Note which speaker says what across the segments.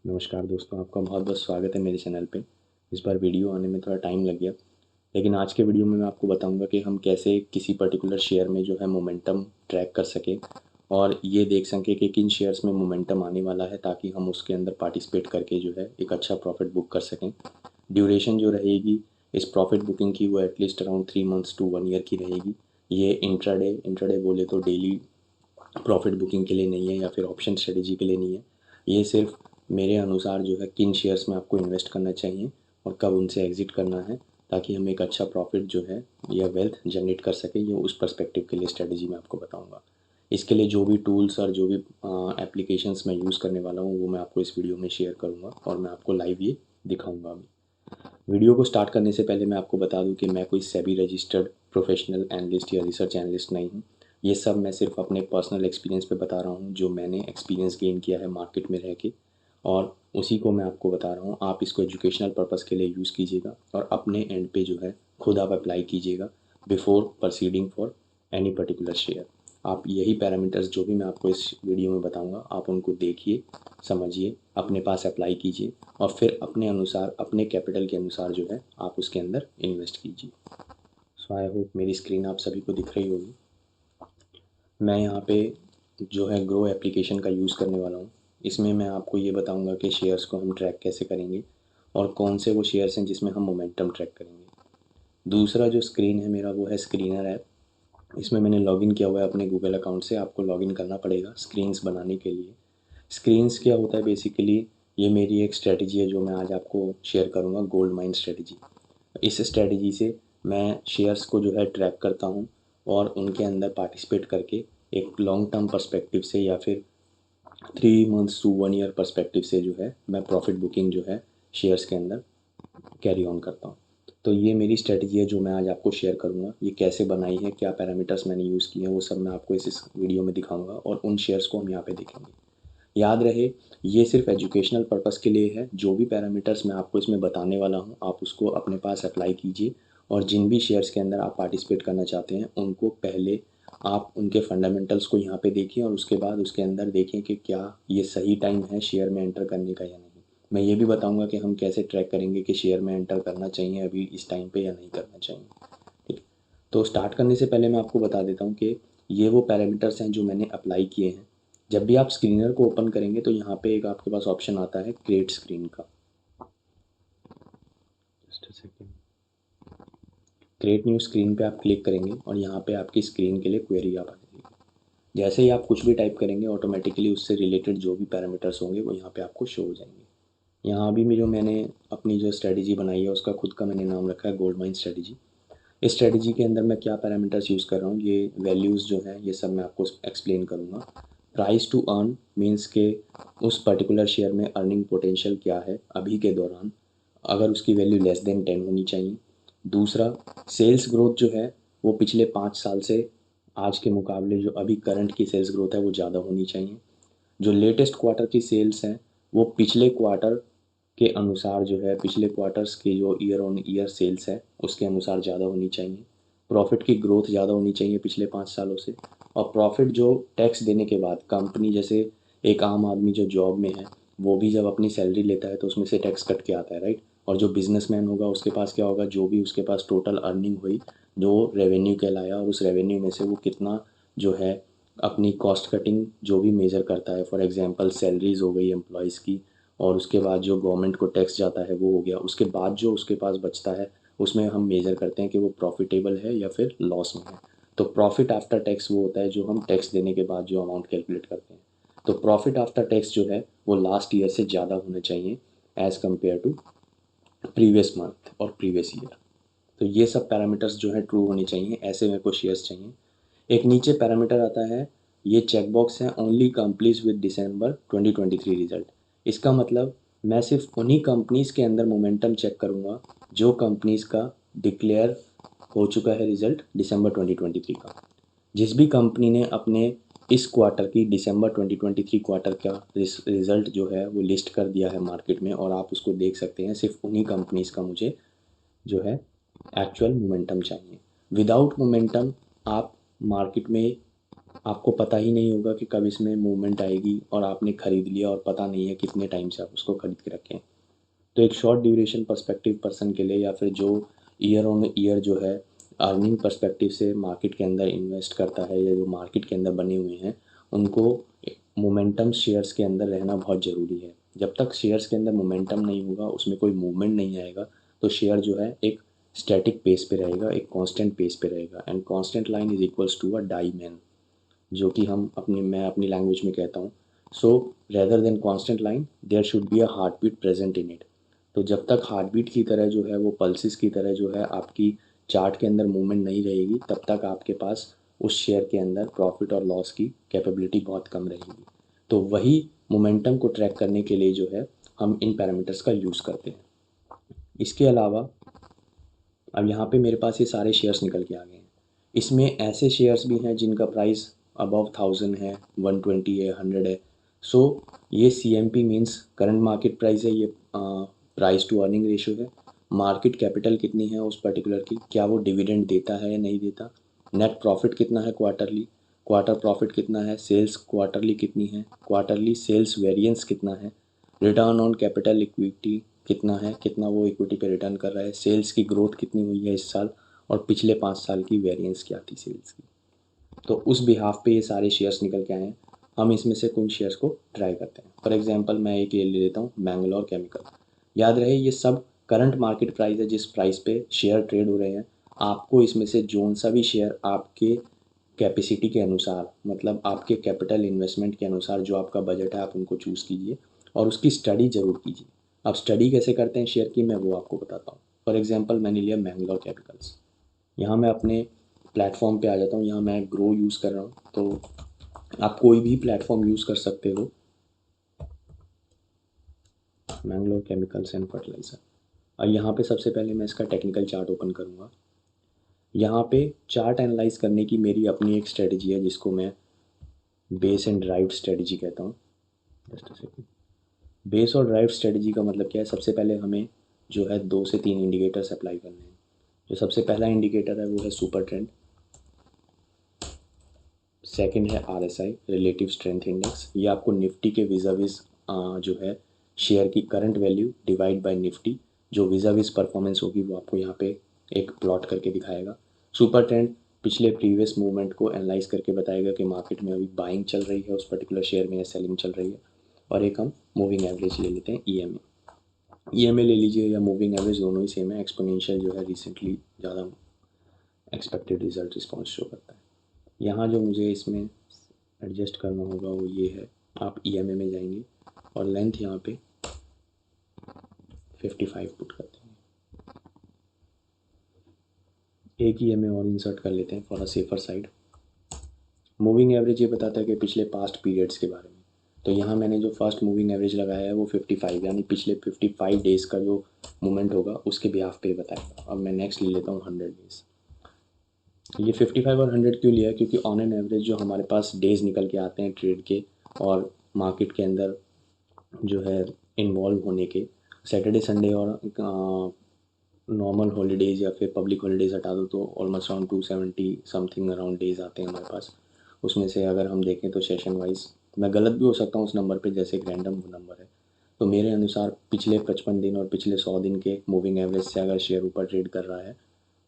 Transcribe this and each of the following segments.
Speaker 1: नमस्कार दोस्तों, आपका बहुत बहुत स्वागत है मेरे चैनल पे। इस बार वीडियो आने में थोड़ा टाइम लग गया, लेकिन आज के वीडियो में मैं आपको बताऊंगा कि हम कैसे किसी पर्टिकुलर शेयर में जो है मोमेंटम ट्रैक कर सकें और ये देख सकें कि किन शेयर्स में मोमेंटम आने वाला है, ताकि हम उसके अंदर पार्टिसिपेट करके जो है एक अच्छा प्रॉफिट बुक कर सकें। ड्यूरेशन जो रहेगी इस प्रॉफिट बुकिंग की वो at least around 3 months to 1 year की रहेगी। ये इंट्राडे बोले तो डेली प्रॉफिट बुकिंग के लिए नहीं है या फिर ऑप्शन स्ट्रेटेजी के लिए नहीं है। ये सिर्फ मेरे अनुसार जो है किन शेयर्स में आपको इन्वेस्ट करना चाहिए और कब उनसे एग्ज़िट करना है, ताकि हम एक अच्छा प्रॉफिट जो है या वेल्थ जनरेट कर सकें। ये उस पर्सपेक्टिव के लिए स्ट्रेटेजी मैं आपको बताऊंगा। इसके लिए जो भी टूल्स और जो भी एप्लीकेशंस मैं यूज़ करने वाला हूँ वो मैं आपको इस वीडियो में शेयर करूँगा और मैं आपको लाइव ये दिखाऊंगा अभी। वीडियो को स्टार्ट करने से पहले मैं आपको बता दूं कि मैं कोई सेबी रजिस्टर्ड प्रोफेशनल एनालिस्ट या रिसर्च एनालिस्ट नहीं हूं। ये सब मैं सिर्फ अपने पर्सनल एक्सपीरियंस पे बता रहा हूं, जो मैंने एक्सपीरियंस गेन किया है मार्केट में रह के, और उसी को मैं आपको बता रहा हूं। आप इसको एजुकेशनल पर्पज़ के लिए यूज़ कीजिएगा और अपने एंड पे जो है खुद आप अप्लाई कीजिएगा before proceeding for any particular share. आप यही पैरामीटर्स जो भी मैं आपको इस वीडियो में बताऊंगा आप उनको देखिए, समझिए, अपने पास अप्लाई कीजिए और फिर अपने अनुसार अपने कैपिटल के अनुसार जो है आप उसके अंदर इन्वेस्ट कीजिए। सो आई होप मेरी स्क्रीन आप सभी को दिख रही होगी। मैं यहाँ पे जो है ग्रो एप्लीकेशन का यूज़ करने वाला हूँ। इसमें मैं आपको ये बताऊँगा कि शेयर्स को हम ट्रैक कैसे करेंगे और कौन से वो शेयर्स हैं जिसमें हम मोमेंटम ट्रैक करेंगे। दूसरा जो स्क्रीन है मेरा वो है स्क्रीनर ऐप। इसमें मैंने लॉगिन किया हुआ है अपने गूगल अकाउंट से। आपको लॉगिन करना पड़ेगा स्क्रीन्स बनाने के लिए। स्क्रीन्स क्या होता है बेसिकली, ये मेरी एक स्ट्रेटजी है जो मैं आज आपको शेयर करूँगा, गोल्ड माइन स्ट्रेटजी। इस स्ट्रेटजी से मैं शेयर्स को जो है ट्रैक करता हूँ और उनके अंदर पार्टिसिपेट करके एक लॉन्ग टर्म पर्सपेक्टिव से या फिर 3 मंथ्स टू 1 ईयर पर्सपेक्टिव से जो है मैं प्रॉफिट बुकिंग जो है शेयर्स के अंदर कैरी ऑन करता हूँ। तो ये मेरी स्ट्रेटजी है जो मैं आज आपको शेयर करूँगा। ये कैसे बनाई है, क्या पैरामीटर्स मैंने यूज़ किए हैं, वो सब मैं आपको इस वीडियो में दिखाऊंगा और उन शेयर्स को हम यहाँ पे देखेंगे। याद रहे, ये सिर्फ एजुकेशनल पर्पस के लिए है। जो भी पैरामीटर्स मैं आपको इसमें बताने वाला हूँ आप उसको अपने पास अप्लाई कीजिए और जिन भी शेयर्स के अंदर आप पार्टिसिपेट करना चाहते हैं उनको पहले आप उनके फंडामेंटल्स को यहाँ पे देखिए और उसके बाद उसके अंदर देखें कि क्या ये सही टाइम है शेयर में एंटर करने का या नहीं। मैं ये भी बताऊंगा कि हम कैसे ट्रैक करेंगे कि शेयर में एंटर करना चाहिए अभी इस टाइम पे या नहीं करना चाहिए। ठीक। तो स्टार्ट करने से पहले मैं आपको बता देता हूँ कि ये वो पैरामीटर्स हैं जो मैंने अप्लाई किए हैं। जब भी आप स्क्रीनर को ओपन करेंगे तो यहाँ पे एक आपके पास ऑप्शन आता है क्रिएट स्क्रीन का। Just a second. Create new screen पे आप क्लिक करेंगे और यहाँ पे आपकी स्क्रीन के लिए क्वेरी आ जाएगी। जैसे ही आप कुछ भी टाइप करेंगे ऑटोमेटिकली उससे रिलेटेड जो भी पैरामीटर्स होंगे वो यहाँ पे आपको शो हो जाएंगे। यहाँ अभी भी जो मैंने अपनी जो स्ट्रेटजी बनाई है उसका खुद का मैंने नाम रखा है गोल्ड माइन स्ट्रेटजी। इस स्ट्रेटजी के अंदर मैं क्या पैरामीटर्स यूज़ कर रहा हूँ, ये वैल्यूज़ जो हैं ये सब मैं आपको एक्सप्लेन करूँगा। प्राइस टू अर्न मीन्स के उस पर्टिकुलर शेयर में अर्निंग पोटेंशियल क्या है अभी के दौरान, अगर उसकी वैल्यू लेस देन 10 होनी चाहिए। दूसरा, सेल्स ग्रोथ जो है वो पिछले 5 साल से आज के मुकाबले जो अभी करंट की सेल्स ग्रोथ है वो ज़्यादा होनी चाहिए। जो लेटेस्ट क्वार्टर की सेल्स हैं वो पिछले क्वार्टर के अनुसार जो है पिछले क्वार्टर्स की जो ईयर ऑन ईयर सेल्स है उसके अनुसार ज़्यादा होनी चाहिए। प्रॉफिट की ग्रोथ ज़्यादा होनी चाहिए पिछले 5 सालों से। और प्रॉफिट जो टैक्स देने के बाद कंपनी, जैसे एक आम आदमी जो जॉब में है वो भी जब अपनी सैलरी लेता है तो उसमें से टैक्स कट के आता है, राइट। और जो बिजनेसमैन होगा उसके पास क्या होगा, जो भी उसके पास टोटल अर्निंग हुई, जो रेवेन्यू कहलाया, और उस रेवेन्यू में से वो कितना जो है अपनी कॉस्ट कटिंग जो भी मेज़र करता है, फॉर एग्जांपल सैलरीज हो गई एम्प्लॉयज़ की, और उसके बाद जो गवर्नमेंट को टैक्स जाता है वो हो गया, उसके बाद जो उसके पास बचता है उसमें हम मेज़र करते हैं कि वो प्रॉफिटेबल है या फिर लॉस में है। तो प्रॉफिट आफ्टर टैक्स वो होता है जो हम टैक्स देने के बाद जो अमाउंट कैलकुलेट करते हैं। तो प्रॉफिट आफ्टर टैक्स जो है वो लास्ट ईयर से ज़्यादा होना चाहिए as compared to previous month और प्रीवियस ईयर। तो ये सब पैरामीटर्स जो है ट्रू होने चाहिए, ऐसे मेरे को शेयर्स चाहिए। एक नीचे पैरामीटर आता है, ये चेकबॉक्स है only companies with December 2023 result. इसका मतलब मैं सिर्फ उन्हीं कंपनीज़ के अंदर मोमेंटम चेक करूँगा जो कंपनीज़ का डिक्लेयर हो चुका है रिजल्ट दिसंबर 2023 का। जिस भी कंपनी ने अपने इस क्वार्टर की दिसंबर 2023 क्वार्टर का रिजल्ट जो है वो लिस्ट कर दिया है मार्केट में और आप उसको देख सकते हैं, सिर्फ उन्हीं कंपनीज़ का मुझे जो है एक्चुअल मोमेंटम चाहिए। विदाउट मोमेंटम आप मार्केट में आपको पता ही नहीं होगा कि कब इसमें मूवमेंट आएगी और आपने ख़रीद लिया और पता नहीं है कितने टाइम से आप उसको ख़रीद के रखें। तो एक शॉर्ट ड्यूरेशन पर्सपेक्टिव पर्सन के लिए या फिर जो ईयर ऑन ईयर जो है अर्निंग पर्सपेक्टिव से मार्केट के अंदर इन्वेस्ट करता है या जो मार्केट के अंदर बने हुए हैं, उनको मोमेंटम शेयर्स के अंदर रहना बहुत ज़रूरी है। जब तक शेयर्स के अंदर मोमेंटम नहीं होगा, उसमें कोई मूवमेंट नहीं आएगा, तो शेयर जो है एक स्टैटिक पेस पे रहेगा, एक कांस्टेंट पेस पे रहेगा। And constant line is equals to a die man, जो कि मैं अपनी लैंग्वेज में कहता हूँ। So rather than constant line there should be a heart beat present in it. तो जब तक हार्ट बीट की तरह जो है वो पल्सिस की तरह जो है आपकी चार्ट के अंदर मूवमेंट नहीं रहेगी, तब तक आपके पास उस शेयर के अंदर प्रॉफिट और लॉस की कैपेबिलिटी बहुत कम रहेगी। तो वही मोमेंटम को ट्रैक करने के लिए जो है हम इन पैरामीटर्स का यूज़ करते हैं। इसके अलावा अब यहाँ पे मेरे पास ये सारे शेयर्स निकल के आ गए हैं। इसमें ऐसे शेयर्स भी हैं जिनका प्राइस अबव 1000 है, 120 है, 100 है। सो ये CMP means current market price है, ये प्राइस टू अर्निंग रेशियो है। मार्केट कैपिटल कितनी है उस पर्टिकुलर की, क्या वो डिविडेंड देता है या नहीं देता, नेट प्रॉफिट कितना है क्वार्टरली, क्वार्टर प्रॉफिट कितना है, सेल्स क्वार्टरली कितनी है, क्वार्टरली सेल्स वेरिएंस कितना है, रिटर्न ऑन कैपिटल इक्विटी कितना है, कितना वो इक्विटी पे रिटर्न कर रहा है, सेल्स की ग्रोथ कितनी हुई है इस साल, और पिछले 5 साल की वेरिएंस क्या थी सेल्स की। तो उस बिहाफ पे ये सारे शेयर्स निकल के आए हैं। हम इसमें से कुछ शेयर्स को ट्राई करते हैं। फॉर एग्जांपल मैं एक ये ले लेता हूँ, बैंगलोर केमिकल। याद रहे ये सब करंट मार्केट प्राइस है, जिस प्राइस पे शेयर ट्रेड हो रहे हैं। आपको इसमें से जोन सा भी शेयर आपके कैपेसिटी के अनुसार, मतलब आपके कैपिटल इन्वेस्टमेंट के अनुसार जो आपका बजट है, आप उनको चूज़ कीजिए और उसकी स्टडी ज़रूर कीजिए। अब स्टडी कैसे करते हैं शेयर की, मैं वो आपको बताता हूँ। फॉर एग्जांपल मैंने लिया मैंगलोर केमिकल्स। यहाँ मैं अपने प्लेटफॉर्म पे आ जाता हूँ। यहाँ मैं ग्रो यूज़ कर रहा हूँ, तो आप कोई भी प्लेटफॉर्म यूज़ कर सकते हो। Mangalore chemicals and fertiliser. और यहाँ पे सबसे पहले मैं इसका टेक्निकल चार्ट ओपन करूँगा। यहाँ पे चार्ट एनालाइज करने की मेरी अपनी एक स्ट्रेटजी है, जिसको मैं बेस एंड ड्राइव स्ट्रेटजी कहता हूँ। Just a second. बेस और ड्राइव स्ट्रेटजी का मतलब क्या है, सबसे पहले हमें जो है 2 से 3 इंडिकेटर्स अप्लाई करने हैं। जो सबसे पहला इंडिकेटर है वो है सुपर ट्रेंड, सेकंड है RSI, रिलेटिव स्ट्रेंथ इंडेक्स। ये आपको निफ्टी के विज़ाविज़ जो है शेयर की current value divide by Nifty, जो विज़ाविज़ परफॉर्मेंस होगी वो आपको यहाँ पे एक प्लॉट करके दिखाएगा। सुपर ट्रेंड पिछले प्रीवियस मूवमेंट को एनालाइज करके बताएगा कि मार्केट में अभी बाइंग चल रही है उस पर्टिकुलर शेयर में या सेलिंग चल रही है। और एक हम मूविंग एवरेज ले लेते हैं, EMA ले लीजिए या मूविंग एवरेज, दोनों ही सेम है। एक्सपोनेंशियल जो है रिसेंटली ज़्यादा एक्सपेक्टेड रिजल्ट रिस्पॉन्स शो करता है। यहाँ जो मुझे इसमें एडजस्ट करना होगा वो ये है, आप EMA में जाएंगे और लेंथ यहाँ पे 55 पुट करते हैं। एक EMA और इंसर्ट कर लेते हैं for a safer side. Moving average ये बताता है कि पिछले पास्ट पीरियड्स के बारे में। तो यहाँ मैंने जो फर्स्ट मूविंग एवरेज लगाया है वो 55, यानी पिछले 55 डेज़ का जो मूवमेंट होगा उसके बिहाफ पे बताएगा। अब मैं नेक्स्ट ले लेता हूँ 100 डेज़। ये 55 और 100 क्यों लिया है, क्योंकि ऑन एन एवरेज जो हमारे पास डेज़ निकल के आते हैं ट्रेड के और मार्केट के अंदर जो है इन्वॉल्व होने के, सैटरडे संडे और नॉर्मल हॉलीडेज़ या फिर पब्लिक हॉलीडेज़ हटा दो तो almost around 270 something around days आते हैं हमारे पास। उसमें से अगर हम देखें तो सेशन वाइज मैं गलत भी हो सकता हूँ उस नंबर पे, जैसे एक रैंडम नंबर है। तो मेरे अनुसार पिछले 55 दिन और पिछले 100 दिन के मूविंग एवरेज से अगर शेयर ऊपर ट्रेड कर रहा है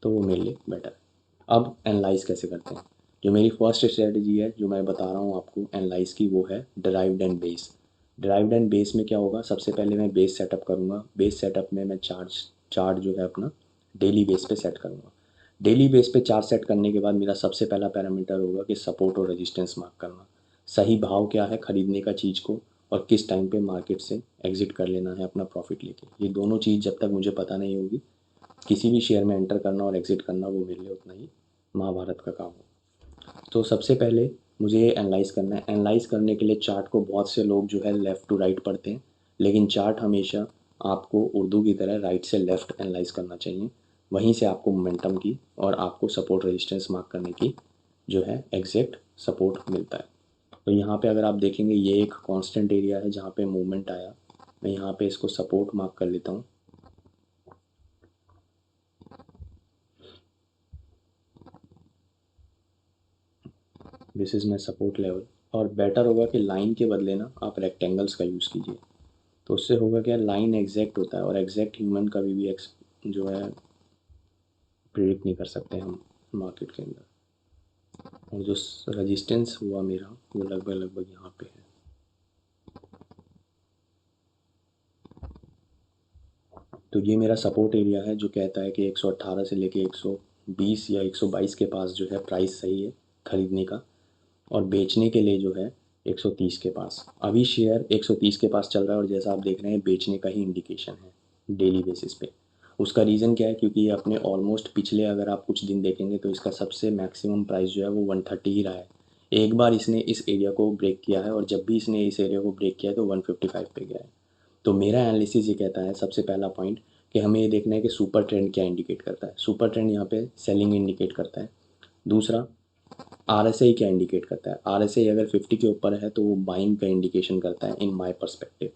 Speaker 1: तो वो मेरे लिए बेटर है। अब एनालाइज कैसे करते हैं, जो मेरी फर्स्ट स्ट्रेटजी है जो मैं बता रहा हूँ आपको एनालाइज की, वो है derived and base. Derived and base में क्या होगा, सबसे पहले मैं बेस सेटअप करूँगा। बेस सेटअप में मैं चार्ट जो है अपना डेली बेस पे सेट करूँगा। डेली बेस पे चार्ट सेट करने के बाद मेरा सबसे पहला पैरामीटर होगा कि सपोर्ट और रेजिस्टेंस मार्क करना। सही भाव क्या है खरीदने का चीज़ को, और किस टाइम पे मार्केट से एग्जिट कर लेना है अपना प्रॉफिट लेके। ये दोनों चीज़ जब तक मुझे पता नहीं होगी, किसी भी शेयर में एंटर करना और एग्जिट करना वो मेरे लिए उतना ही महाभारत का काम हो। तो सबसे पहले मुझे ये एनालाइज़ करना है। एनालाइज़ करने के लिए चार्ट को बहुत से लोग जो है लेफ़्ट टू राइट पढ़ते हैं, लेकिन चार्ट हमेशा आपको उर्दू की तरह राइट से लेफ़्ट एनालाइज़ करना चाहिए। वहीं से आपको मोमेंटम की और आपको सपोर्ट रेजिस्टेंस मार्क करने की जो है एग्जैक्ट सपोर्ट मिलता है। तो यहाँ पे अगर आप देखेंगे ये एक कांस्टेंट एरिया है जहाँ पे मूवमेंट आया। मैं यहाँ पे इसको सपोर्ट मार्क कर लेता हूँ। This is my support level. और बेटर होगा कि लाइन के बदले ना आप रेक्टेंगल्स का यूज़ कीजिए, तो उससे होगा क्या, लाइन एग्जैक्ट होता है और एग्जैक्ट ह्यूमन कभी भी जो है प्रेडिक्ट नहीं कर सकते हम मार्केट के अंदर। और जो रजिस्टेंस हुआ मेरा वो लगभग लगभग यहाँ पे है। तो ये मेरा सपोर्ट एरिया है जो कहता है कि 118 से लेके 120 या 122 के पास जो है प्राइस सही है खरीदने का, और बेचने के लिए जो है 130 के पास। अभी शेयर 130 के पास चल रहा है और जैसा आप देख रहे हैं बेचने का ही इंडिकेशन है डेली बेसिस पे। उसका रीज़न क्या है, क्योंकि ये अपने ऑलमोस्ट पिछले अगर आप कुछ दिन देखेंगे तो इसका सबसे मैक्सिमम प्राइस जो है वो 130 ही रहा है। एक बार इसने इस एरिया को ब्रेक किया है और जब भी इसने इस एरिया को ब्रेक किया है तो 155 पे गया है। तो मेरा एनालिसिस ये कहता है, सबसे पहला पॉइंट, कि हमें ये देखना है कि सुपर ट्रेंड क्या इंडिकेट करता है। सुपर ट्रेंड यहाँ पे सेलिंग इंडिकेट करता है। दूसरा, आरएसआई क्या इंडिकेट करता है। आरएसआई अगर 50 के ऊपर है तो वो बाइंग का इंडिकेशन करता है इन माय पर्सपेक्टिव।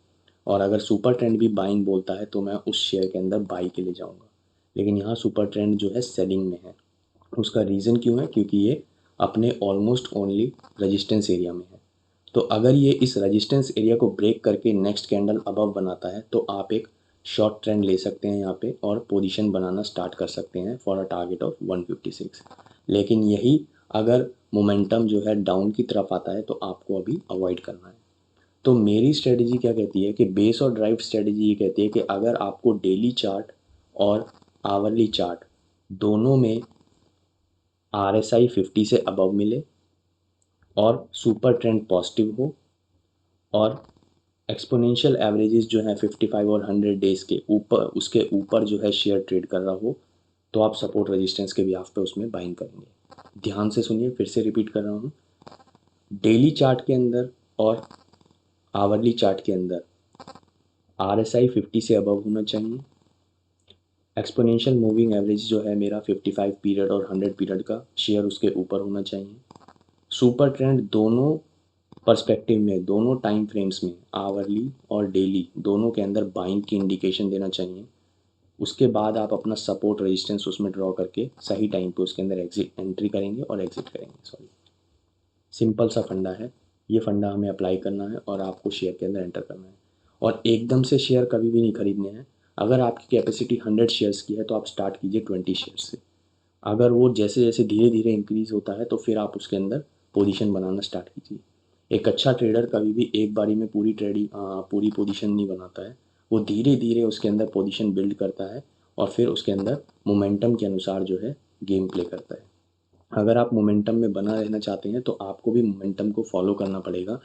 Speaker 1: और अगर सुपर ट्रेंड भी बाइंग बोलता है तो मैं उस शेयर के अंदर बाई के लिए जाऊँगा। लेकिन यहाँ सुपर ट्रेंड जो है सेलिंग में है। उसका रीज़न क्यों है, क्योंकि ये अपने ऑलमोस्ट ओनली रजिस्टेंस एरिया में है। तो अगर ये इस रजिस्टेंस एरिया को ब्रेक करके नेक्स्ट कैंडल अबव बनाता है तो आप एक शॉर्ट ट्रेंड ले सकते हैं यहाँ पे और पोजीशन बनाना स्टार्ट कर सकते हैं फॉर अ टारगेट ऑफ 156। लेकिन यही अगर मोमेंटम जो है डाउन की तरफ आता है तो आपको अभी अवॉइड करना है। तो मेरी स्ट्रेटजी क्या कहती है कि बेस और ड्राइव स्ट्रेटजी ये कहती है कि अगर आपको डेली चार्ट और आवरली चार्ट दोनों में RSI 50 से अबव मिले और सुपर ट्रेंड पॉजिटिव हो और एक्सपोनेंशियल एवरेजेस जो है 55 और 100 डेज के ऊपर, उसके ऊपर जो है शेयर ट्रेड कर रहा हो, तो आप सपोर्ट रेजिस्टेंस के बिहाफ पे उसमें बाइंग करेंगे। ध्यान से सुनिए, फिर से रिपीट कर रहा हूँ। डेली चार्ट के अंदर और आवरली चार्ट के अंदर RSI 50 से अबव होना चाहिए। एक्सपोनेंशियल मूविंग एवरेज जो है मेरा 55 पीरियड और 100 पीरियड का शेयर उसके ऊपर होना चाहिए। सुपर ट्रेंड दोनों पर्सपेक्टिव में, दोनों टाइम फ्रेम्स में, आवरली और डेली दोनों के अंदर बाइंग की इंडिकेशन देना चाहिए। उसके बाद आप अपना सपोर्ट रेजिस्टेंस उसमें ड्रॉ करके सही टाइम पे उसके अंदर एंट्री करेंगे और एग्जिट करेंगे। सॉरी, सिंपल सा फंडा है। ये फंडा हमें अप्लाई करना है और आपको शेयर के अंदर एंटर करना है। और एकदम से शेयर कभी भी नहीं खरीदने हैं। अगर आपकी कैपेसिटी 100 शेयर्स की है तो आप स्टार्ट कीजिए 20 शेयर से। अगर वो जैसे जैसे धीरे धीरे इंक्रीज़ होता है तो फिर आप उसके अंदर पोजीशन बनाना स्टार्ट कीजिए। एक अच्छा ट्रेडर कभी भी एक बारी में पूरी पोजीशन नहीं बनाता है। वो धीरे धीरे उसके अंदर पोजीशन बिल्ड करता है और फिर उसके अंदर मोमेंटम के अनुसार जो है गेम प्ले करता है। अगर आप मोमेंटम में बना रहना चाहते हैं तो आपको भी मोमेंटम को फॉलो करना पड़ेगा।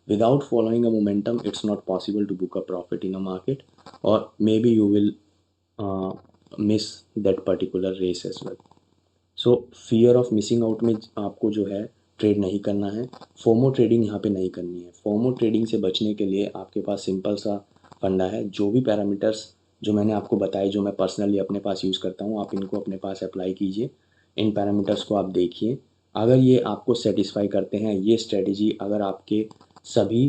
Speaker 1: Without following a momentum it's not possible to book a profit in a market, और may be you will miss that particular race as well. So fear of missing out में आपको जो है trade नहीं करना है। फोमो ट्रेडिंग यहाँ पे नहीं करनी है। फोमो ट्रेडिंग से बचने के लिए आपके पास सिंपल सा फंडा है। जो भी पैरामीटर्स जो मैंने आपको बताए, जो मैं पर्सनली अपने पास यूज़ करता हूँ, आप इनको अपने पास अप्लाई कीजिए। इन पैरामीटर्स को आप देखिए। अगर ये आपको सेटिस्फाई करते हैं, ये स्ट्रेटजी अगर आपके सभी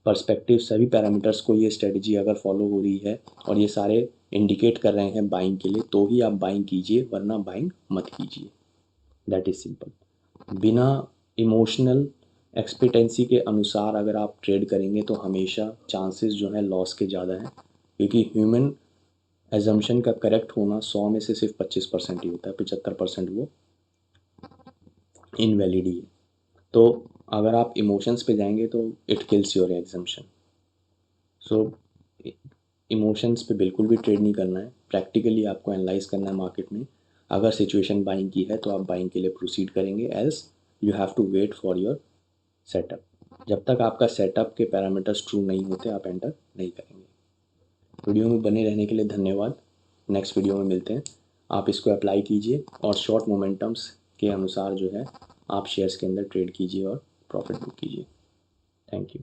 Speaker 1: पर्सपेक्टिव, सभी पैरामीटर्स को ये स्ट्रेटजी अगर फॉलो हो रही है और ये सारे इंडिकेट कर रहे हैं बाइंग के लिए, तो ही आप बाइंग कीजिए, वरना बाइंग मत कीजिए। That is simple. बिना इमोशनल एक्सपेक्टेंसी के अनुसार अगर आप ट्रेड करेंगे तो हमेशा चांसेस जो है लॉस के ज़्यादा हैं, क्योंकि ह्यूमन एजम्पशन का करेक्ट होना 100 में से सिर्फ 25% ही होता है। 75% वो इनवैलिड ही है। तो अगर आप इमोशंस पे जाएंगे तो it kills your exemption. So emotions पे बिल्कुल भी ट्रेड नहीं करना है। प्रैक्टिकली आपको एनालाइज करना है मार्केट में। अगर सिचुएशन बाइंग की है तो आप बाइंग के लिए प्रोसीड करेंगे, else you have to wait for your setup. जब तक आपका सेटअप के पैरामीटर्स ट्रू नहीं होते आप एंटर नहीं करेंगे। वीडियो में बने रहने के लिए धन्यवाद। नेक्स्ट वीडियो में मिलते हैं। आप इसको अप्लाई कीजिए और शॉर्ट मोमेंटम्स के अनुसार जो है आप शेयर्स के अंदर ट्रेड कीजिए और प्रॉफिट बुक कीजिए। Thank you.